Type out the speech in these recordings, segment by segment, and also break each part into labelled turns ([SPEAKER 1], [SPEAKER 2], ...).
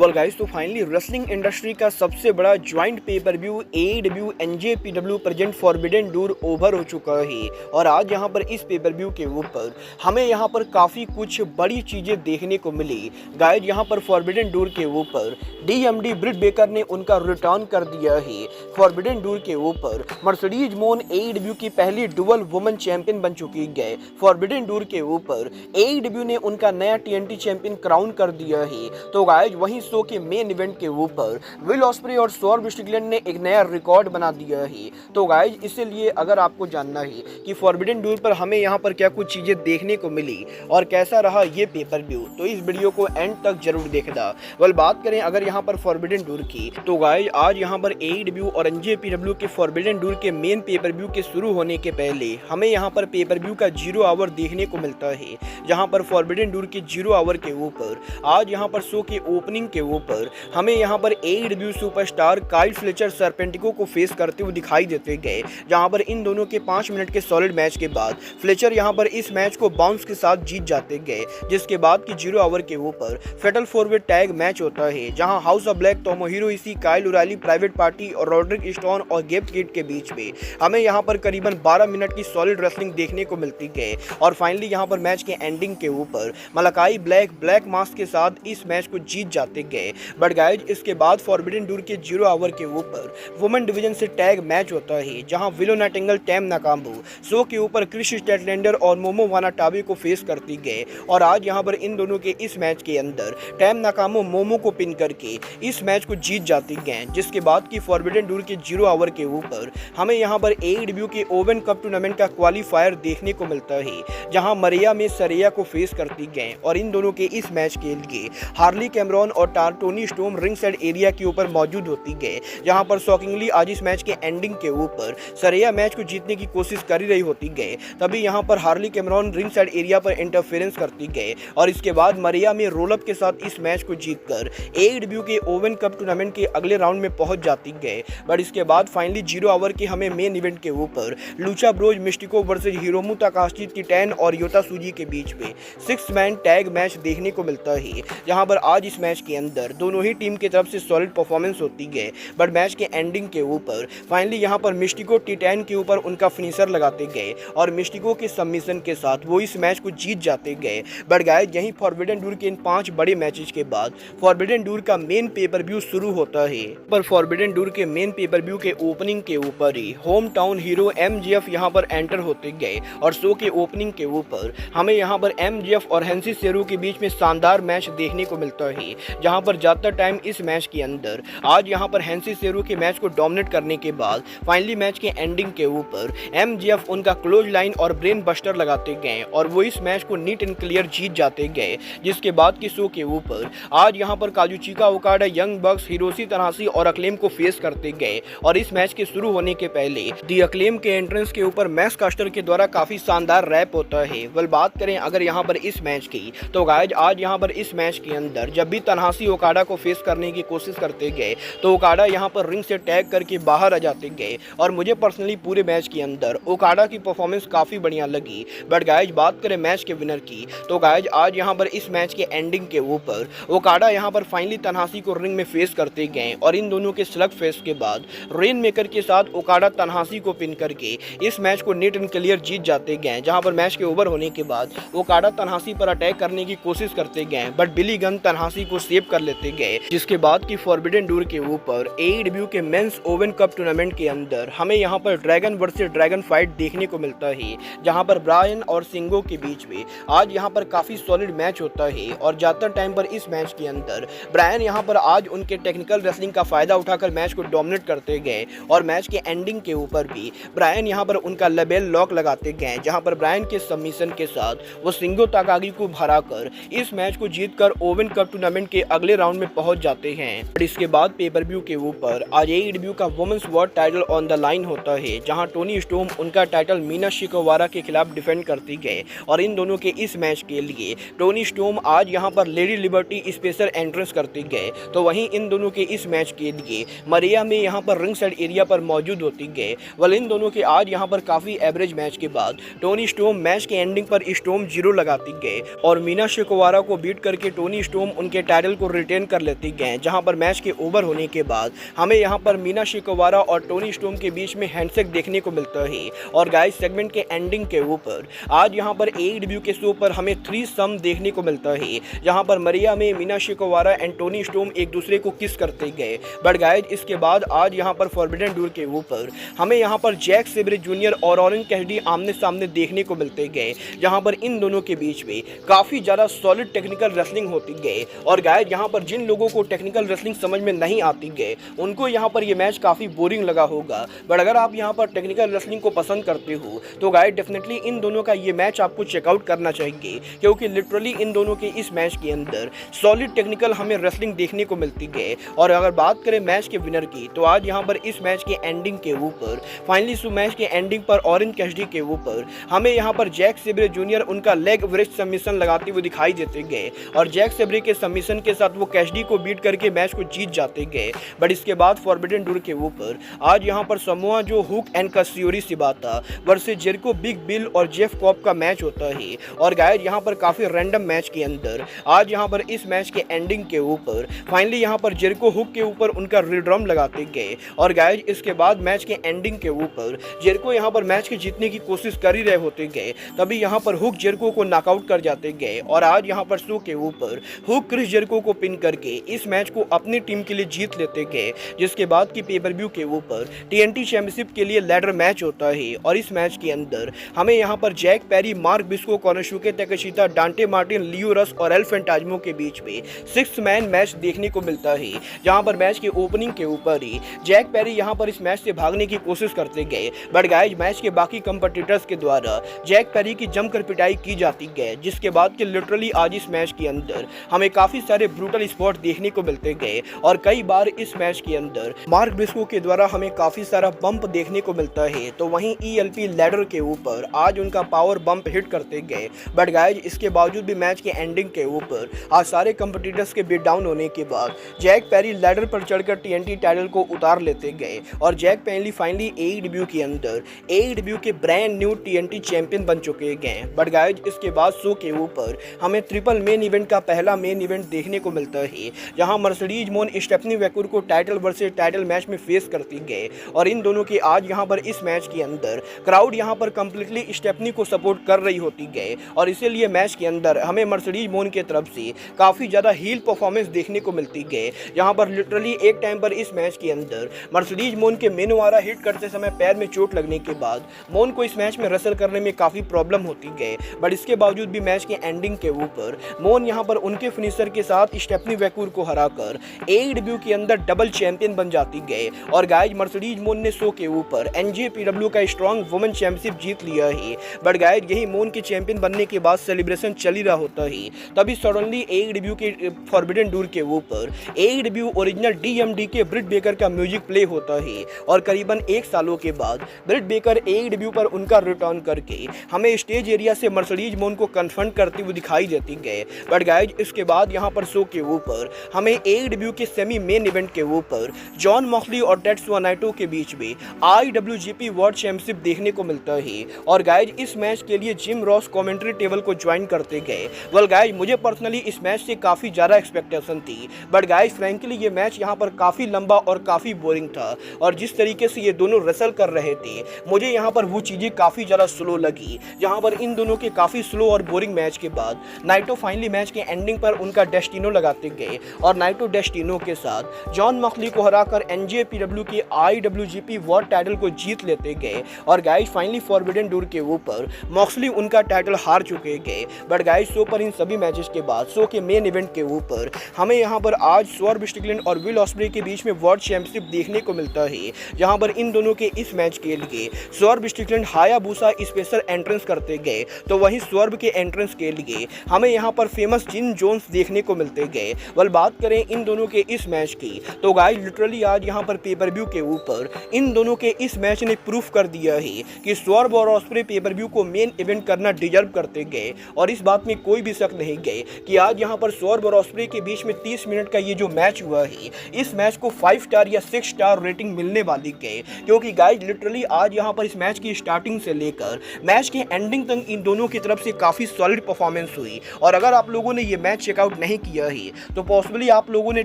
[SPEAKER 1] Well guys, तो finally wrestling industry का सबसे बड़ा joint pay per view AEW NJPW present forbidden door over हो चुका है। और आज यहाँ पर इस पेपर व्यू के ऊपर हमें यहाँ पर काफ़ी कुछ बड़ी चीज़ें देखने को मिली। गाइस, यहाँ पर फॉरबिडन डोर के ऊपर DMD ब्रिट बेकर ने उनका रिटर्न कर दिया है। फॉरबिडन डोर के ऊपर मर्सिडीज मोन AEW की पहली डुअल वुमेन चैंपियन बन चुकी है। फॉरबिडन डोर के ऊपर AEW ने उनका नया TNT चैंपियन क्राउन कर दिया है। तो गाइस, वहीं शो के मेन इवेंट के ऊपर विल ऑस्प्रे और सौरभ स्ट्रिकलैंड ने एक नया रिकॉर्ड बना दिया है। तो गाइस, इसलिए अगर आपको जानना है कि फॉरबिडन डोर पर हमें यहाँ पर क्या कुछ चीजें देखने को मिली और कैसा रहा ये पेपर व्यू, तो इस वीडियो को एंड तक जरूर देखना। वेल, बात करें अगर यहाँ पर फॉरबिडन डोर की, तो गाइस आज यहाँ पर AEW और NJPW के फॉरबिडन डोर के मेन पेपर व्यू के शुरू होने के पहले हमें यहाँ पर पेपर व्यू का 0 आवर देखने को मिलता है। जहाँ पर फॉरबिडन डोर के 0 आवर के ऊपर आज यहाँ पर शो के ओपनिंग के ऊपर हमें यहाँ पर AEW सुपरस्टार काइल फ्लेचर सरपेंटिको को फेस करते हुए दिखाई देते गए। जहाँ पर इन दोनों के 5 मिनट के सॉलिड मैच के बाद फ्लेचर यहाँ पर इस मैच को बाउंस के साथ जीत जाते गए, जिसके बाद की 0 आवर के ऊपर फेटल 4-वे टैग मैच होता है। जहाँ House of Black, Tomohiro Ishii, Kyle O'Reilly, Private Party और रॉड्रिक स्टोन और गेब किड के बीच में हमें यहाँ पर करीबन 12 मिनट की सॉलिड रेसलिंग देखने को मिलती है। और फाइनली यहाँ पर मैच के एंडिंग के ऊपर मलाकाई ब्लैक मास्क के साथ इस मैच को जीत जाते गए। बट गाइज, इसके बाद फॉरबिडन डोर के 0 आवर के ऊपर वुमेन डिवीजन से टैग मैच होता है। जहां विलो नाइटिंगेल, टैम नाकाम्बू शो के ऊपर क्रिस स्टैटलैंडर और मोमो वानाटाबे को फेस करती गए। और आज यहां पर इन दोनों के इस मैच के अंदर टैम नाकामो मोमो को पिन करके इस मैच को जीत जाती गए। जिसके बाद की फॉरबिडन डोर के 0 आवर के ऊपर हमें यहां पर AEW के ओवन कप टूर्नामेंट का क्वालिफायर देखने को मिलता है। जहां मरिया में सरिया को फेस करती गए और इन दोनों के इस मैच के लिए हार्ली कैमरॉन और टोनी स्टोम रिंग साइड एरिया के ऊपर मौजूद होती गए। जहां पर शॉकिंगली आज इस मैच के एंडिंग के ऊपर सरिया मैच को जीतने की कोशिश कर ही रही होती गए, तभी यहां पर Harley Cameron ring side area पर इंटरफेरेंस करती गए और इसके बाद मरिया में रोलअप के साथ इस मैच को जीतकर AEW के ओवन कप टूर्नामेंट के अगले राउंड में पहुंच जाती गए। बट इसके बाद फाइनली 0 आवर के हमें मेन इवेंट के ऊपर लूचा ब्रोज मिस्टिको वर्सेज हिरोमू ताकाशी किटैन और योता सूजी के बीच में 6 मैन टैग मैच देखने को मिलता है। जहां पर आज इस मैच के अंदर दोनों ही टीम की तरफ से सॉलिड परफॉर्मेंस होती है। बट मैच के एंडिंग के ऊपर फाइनली यहां पर मिस्टिको टिटैन के ऊपर उनका फिनिशर लगाते गए और मिस्टिको के सबमिशन के साथ वो इस मैच को जीत जाते गए। बट गाइस, यहीं फॉरबिडन डोर के इन 5 बड़े मैचेस के बाद फॉरबिडन डोर का मेन पेपर व्यू शुरू होता है। पर फॉरबिडन डोर के मेन पेपर व्यू के ओपनिंग के ऊपर ही होम टाउन हीरो MJF यहां पर एंटर होते गए और शो के ओपनिंग के ऊपर हमें यहां पर MJF और हेंसी सेरू के बीच में शानदार मैच देखने को मिलता है। जहां पर ज्यादातर टाइम इस मैच के अंदर आज यहां पर हेंसी सेरू के मैच को डोमिनेट करने के बाद फाइनली मैच के एंडिंग के ऊपर MJF उनका क्लोज लाइन और ब्रेन बस्टर लगाते गए और वो इस मैच को नीट एंड क्लियर जीत जाते गए। जिसके बाद की शो के ऊपर आज यहां पर काजुचिका ओकाडा, यंग बक्स, हिरोशी तनाहाशी और अक्लेम को फेस करते गए और इस मैच के शुरू होने के पहले दी अक्लेम के एंट्रेंस के ऊपर मैक्स कास्टर के द्वारा काफी शानदार रैप होता है। वेल, बात करें अगर यहाँ पर इस मैच की, तो गाइज आज यहाँ पर इस मैच के अंदर जब भी तनाहाशी ओकाडा को फेस करने की कोशिश करते गए तो ओकाडा यहाँ पर रिंग से टैग करके बाहर आ जाते गए और मुझे पर्सनली पूरे मैच के अंदर ओकाडा की परफॉर्मेंस काफी बढ़िया लगी। बट गाइज, बात करें मैच के विनर की, तो गाइज आज यहाँ पर इस मैच के एंडिंग के ऊपर ओकाडा यहाँ पर फाइनली तनाहाशी को रिंग में फेस करते गए और इन दोनों के स्लग फेस के बाद रेन मेकर के साथ ओकाडा तनाहाशी को पिन करके इस मैच को नीट एंड क्लियर जीत जाते गए। जहां पर मैच के ओवर होने के बाद ओकाडा तनाहाशी पर अटैक करने की कोशिश करते गए, बट बिली गन तनाहाशी को सेव कर लेते गए। जिसके बाद की फॉरबिडन डोर के ऊपर AEW के मेंस ओवन कप टूर्नामेंट के अंदर हमें यहां पर ड्रैगन वर्सेस ड्रैगन फाइट देखने को मिलता है। जहां पर ब्रायन और सिंगो के बीच में आज यहां पर काफी सॉलिड मैच होता है और ज्यादातर टाइम पर इस मैच के अंदर ब्रायन यहां पर आज उनके टेक्निकल रेसलिंग का फायदा उठाकर मैच को डोमिनेट करते गए और मैच के एंडिंग के ऊपर भी ब्रायन यहां पर उनका लेबल लॉक लगाते गए। जहां पर ब्रायन के सबमिशन के साथ वो सिंगो ताकागी को हराकर इस मैच को जीतकर ओवन कप टूर्नामेंट के अगले राउंड में पहुंच जाते हैं। और इसके बाद पेपर व्यू के ऊपर आज AEW का women's world title on the line होता है। जहां टोनी स्टोम उनका टाइटल मीना शिकोवारा के खिलाफ डिफेंड करती गए और इन दोनों के इस मैच के लिए टोनी स्टोम आज यहां पर लेडी लिबर्टी स्पेशल एंट्रेंस करते गए। तो वहीं इन दोनों के इस मैच के लिए मरिया में यहां पर रिंग साइड एरिया पर मौजूद होती गए। वल इन दोनों के आज यहां पर काफी एवरेज मैच के बाद टोनी स्टोम मैच के एंडिंग पर स्टोम 0 लगाती गए और मीना शिकोवारा को बीट करके टोनी स्टोम उनके टाइटल को रिटेन कर लेते गए, जहां पर मैच के ओवर होने के बाद हमें यहां पर मीना शिकोवारा और टोनी स्टॉर्म के बीच में हैंडशेक देखने को मिलता है। और गाइस सेगमेंट के एंडिंग के ऊपर आज यहां पर AEW के शो पर हमें 3 सम देखने को मिलता है, जहां पर मरिया में मीना शिकोवारा एंड टोनी स्टॉर्म एक दूसरे को किस करते गए। बट गाइस इसके बाद आज यहां पर फॉरबिडन डोर के ऊपर हमें यहां पर जैक सेब्रे जूनियर और ऑरेंज कैसिडी आमने सामने देखने को मिलते गए, जहां पर इन दोनों के बीच में काफी ज्यादा सॉलिड टेक्निकल रेसलिंग होती गई। और गाइस यहां पर जिन लोगों को टेक्निकल रेसलिंग समझ में नहीं आती गए उनको यहां पर ये मैच काफी बोरिंग लगा होगा। बट अगर आप यहां पर टेक्निकल रेसलिंग को पसंद करते हो तो गाइस डेफिनेटली इन दोनों का ये मैच आपको चेकआउट करना चाहिए, क्योंकि लिटरली इन दोनों के इस मैच के अंदर सॉलिड टेक्निकल हमें रेसलिंग देखने को मिलती गई। और अगर बात करें मैच के विनर की तो आज यहां पर इस मैच के एंडिंग के ऊपर फाइनली मैच के एंडिंग पर ऑरेंज कैसिडी के ऊपर हमें यहां पर जैक सेब्रे जूनियर उनका लेग व्रिस्ट सबमिशन लगाते हुए दिखाई देते गए। और जैक सेब्रे के सबमिशन के साथ वो कैसिडी को बीट करके मैच को जीत जाते गए। बट इसके बाद फॉरबिडन डोर के ऊपर आज यहां पर Samoa Joe Hook and Katsuyori Shibata versus Jericho Big Bill और जेफ कॉब का मैच होता है। और गाइस यहां पर काफी रैंडम मैच के अंदर आज यहां पर इस मैच के एंडिंग के ऊपर फाइनली यहां पर जेरिको हुक के ऊपर उनका रिड्रम लगाते गए। और गाइस इसके बाद मैच के एंडिंग के ऊपर जेरिको यहां पर मैच के जीतने की कोशिश कर ही रहे होते गए, तभी यहां पर हुक जेरिको को नॉकआउट कर जाते गए। और आज यहां पर शो के ऊपर हुक क्रिस जेरिको को पिन करके इस मैच को अपनी टीम के लिए जीत लेते गए। जिसके बाद की पेपर व्यू के ऊपर TNT चैंपियनशिप के लिए लैडर मैच होता है। और इस मैच के अंदर हमें यहां पर जैक पेरी, मार्क बिस्को, कोनोशुके तकाशिता, डांटे मार्टिन, लियो रस और एल फैंटास्मो के बीच में 6 मैन मैच देखने को मिलता है, जहां पर मैच के ओपनिंग के ऊपर ही जैक पेरी यहां पर इस मैच से भागने की कोशिश करते गए। बट गाइस मैच के बाकी कंपटीटर्स के द्वारा जैक पेरी की जमकर पिटाई की जाती गई, जिसके बाद के लिटरली आज इस मैच के अंदर हमें काफी सारे ब्रूटल स्पॉट देखने को मिलते गए। और कई बार इस मैच के अंदर मार्क बिस्को के द्वारा हमें काफी सारा बम्प देखने को मिलता है, तो वहीं ELP लैडर के ऊपर आज उनका पावर बम्प हिट करते गए। बट गाइस इसके बावजूद भी मैच के एंडिंग के ऊपर आज सारे कंपटीटर्स के बीट डाउन होने के बाद जैक पेरी लैडर पर चढ़कर TNT टाइटल को उतार लेते गए। और जैक पेरी फाइनली AEW के अंदर AEW के ब्रांड न्यू TNT चैंपियन बन चुके गए। बट गाइस इसके बाद शो के ऊपर हमें ट्रिपल मेन इवेंट का पहला मेन इवेंट देखने को मिलता है, जहां मर्सिडीज मोन स्टेफनी वेकुर को टाइटल वर्सेस टाइटल मैच में फेस करती गए। और इन दोनों के आज यहां पर इस मैच के अंदर क्राउड यहां पर कंप्लीटली स्टेफनी को सपोर्ट कर रही होती गए। और इसीलिए मैच के अंदर हमें मर्सिडीज मोन की तरफ से काफी ज्यादा हील परफॉर्मेंस देखने को मिलती गए, जहां पर लिटरली एक टाइम पर इस मैच के अंदर मर्सिडीज मोन के मेनवारा हिट करते समय पैर में चोट लगने के बाद मोन को इस मैच में रेसल करने में काफी प्रॉब्लम होती गए। बट इसके बावजूद भी मैच के एंडिंग के ऊपर मोन यहां पर उनके फिनिशर के साथ स्टेफनी वेकुर को हराकर AEW के अंदर डबल चैंपियन बन जाती गए। और गाइस मर्सिडीज मोन ने शो के ऊपर NJPW का स्ट्रॉन्ग वुमेन चैंपियनशिप जीत लिया है। बट गाइस यही मोन के चैंपियन बनने के बाद सेलिब्रेशन चल ही रहा होता है, तभी सडनली AEW के फॉरबिडन डोर के ऊपर AEW ओरिजिनल DMD के ब्रिट बेकर का म्यूजिक प्ले होता है। और करीबन 1 सालों के बाद ब्रिट बेकर AEW पर उनका रिटर्न करके हमें स्टेज एरिया से मर्सिडीज मोन को कन्फ्रंट करते हुए दिखाई देती गए। बट गाइस इसके बाद यहां पर शो के ऊपर हमें AEW के सेमी मेन इवेंट के ऊपर जॉन मॉक्सली और टेत्सुया नाइटो के बीच में IWGP वर्ल्ड चैंपियनशिप देखने को मिलता है। और गाइस इस मैच के लिए जिम रॉस कमेंट्री टेबल को ज्वाइन करते गए। वेल गाइस मुझे पर्सनली इस मैच से काफी ज्यादा एक्सपेक्टेशन थी, बट गाइस फ्रैंकली ये मैच यहां पर काफी लंबा और काफी बोरिंग था। और जिस तरीके से ये दोनों रेसल कर रहे थे मुझे यहाँ पर वो चीजें काफी ज्यादा स्लो लगी, जहाँ पर इन दोनों के काफी स्लो और बोरिंग मैच के बाद नाइटो फाइनली मैच के एंडिंग पर उनका डेस्टिनो लगाते गए। और नाइटो डेस्टिनो के साथ जॉन मॉक्सली को हराकर NJPW के IWGP वर्ल्ड टाइटल को जीत लेते गए। और गाइस फाइनली फॉरबिडन डोर के ऊपर मॉक्सली उनका टाइटल हार चुके गए। बट गाइस शो पर इन सभी मैचेस के बाद शो के मेन इवेंट के ऊपर हमें यहाँ पर आज स्वर्ग स्टिकलैंड और विल ऑस्प्रे के बीच में वर्ल्ड चैंपियनशिप देखने को मिलता है, जहाँ पर इन दोनों के इस मैच के लिए स्वर्ग स्टिकलैंड हायाबुसा स्पेशल एंट्रेंस करते गए, तो वहीं स्वर्ग के एंट्रेंस के लिए हमें यहाँ पर फेमस जिन जोन्स देखने को मिलते गए। वल बात करें इन दोनों के इस मैच की तो गाइस लिटरली आज यहाँ पर पेपर व्यू के ऊपर इन दोनों के इस मैच ने प्रूफ कर दिया है कि स्वर्ग और ऑस्प्रे पेपर व्यू को मेन इवेंट करना डिजर्व करते गए। और इस बात में कोई भी शक नहीं गए कि आज यहाँ पर स्वर्ग और ऑस्प्रे के बीच में 30 मिनट का ये जो मैच हुआ है, इस मैच को 5 स्टार या 6 स्टार रेटिंग मिलने वाली गए, क्योंकि गाइस लिटरली आज यहाँ पर इस मैच की स्टार्टिंग से लेकर मैच के एंडिंग तक इन दोनों की तरफ से काफी सॉलिड परफॉर्मेंस हुई। और अगर आप लोगों ने ये मैच चेकआउट नहीं किया है है तो पॉसिबली आप लोगों ने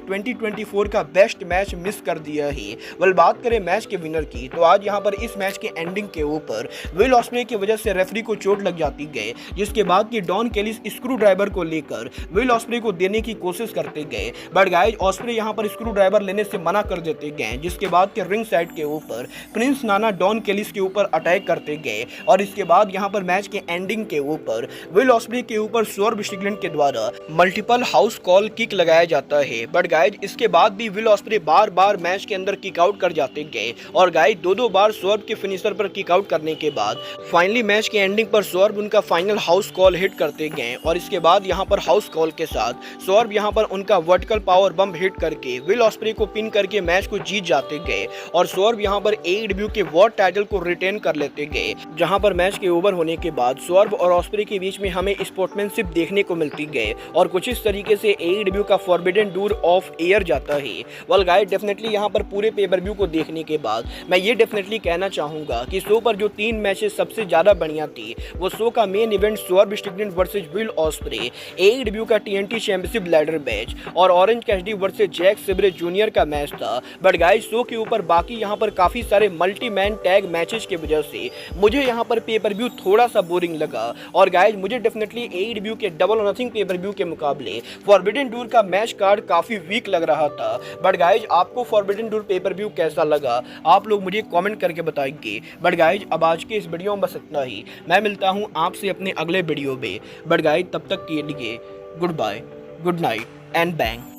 [SPEAKER 1] 2024 का बेस्ट मैच मिस कर दिया है। वेल बात करें मैच के विनर की तो आज यहाँ पर इस मैच के एंडिंग के ऊपर विल ऑस्प्रे की वजह से रेफरी को चोट लग जाती गए, जिसके बाद कि डॉन केलिस स्क्रू ड्राइवर को लेकर विल ऑस्प्रे को देने की कोशिश करते गए, बट गाइस ऑस्प्रे यहाँ पर स्क्रू ड्राइवर लेने से मना कर देते गए, जिसके बाद के रिंग साइड के ऊपर प्रिंस नाना डॉन केलिस के ऊपर अटैक करते गए और इसके बाद यहाँ पर मैच के एंडिंग के ऊपर विल ऑस्प्रे के ऊपर सौरभ स्ट्रिकलैंड के द्वारा मल्टीपल हाउस कॉल किक लगाया जाता है। बट गाइस इसके बाद भी will osprey bar bar match के अंदर किक आउट कर जाते गए और गाइस दो बार सौरभ के फिनिशर पर किक आउट करने के बाद फाइनली मैच के एंडिंग पर सौरभ उनका फाइनल हाउस कॉल हिट करते गए और इसके बाद यहाँ पर हाउस कॉल के साथ सौरभ यहाँ पर उनका वर्टिकल पावर बम हिट करके विल ऑस्प्रे को पिन करके मैच को जीत जाते गए और सौरभ यहाँ पर AEW के वर्ल्ड टाइटल को रिटेन कर लेते गए, जहाँ पर मैच के ओवर होने के बाद सौरभ और ऑस्प्रे के बीच में हमें स्पोर्ट्समैनशिप देखने को मिलती गए और कुछ इस तरीके से AEW का फॉरबिडन डोर ऑफ एयर जाता है। वेल गाइस डेफिनेटली यहाँ पर पूरे पेपर व्यू को देखने के बाद मैं ये डेफिनेटली कहना चाहूंगा कि शो पर जो 3 मैचेस सबसे ज्यादा बढ़िया थी वो शो का main event Saurabh Strickland versus will osprey, AEW का TNT चैंपियनशिप लैडर मैच और orange Cassidy versus Jack सेबरे junior का मैच था। बट गाइस शो के ऊपर बाकी यहाँ पर काफी सारे मल्टी मैन टैग मैचेस की वजह से मुझे यहाँ पर पेपर व्यू थोड़ा सा बोरिंग लगा और गाइस मुझे डेफिनेटली AEW के डबल और नथिंग पेपर व्यू के मुकाबले फॉरबिडन डोर का मैच कार्ड काफी वीक लग रहा था। बट गाइस आपको फॉरबिडन डोर पेपर व्यू कैसा लगा आप लोग मुझे कमेंट करके बताएंगे। बट गाइस अब आज के इस वीडियो में बस इतना ही, मैं मिलता हूँ आपसे अपने अगले वीडियो में। बट गाइस तब तक के लिए goodbye, good night and bang.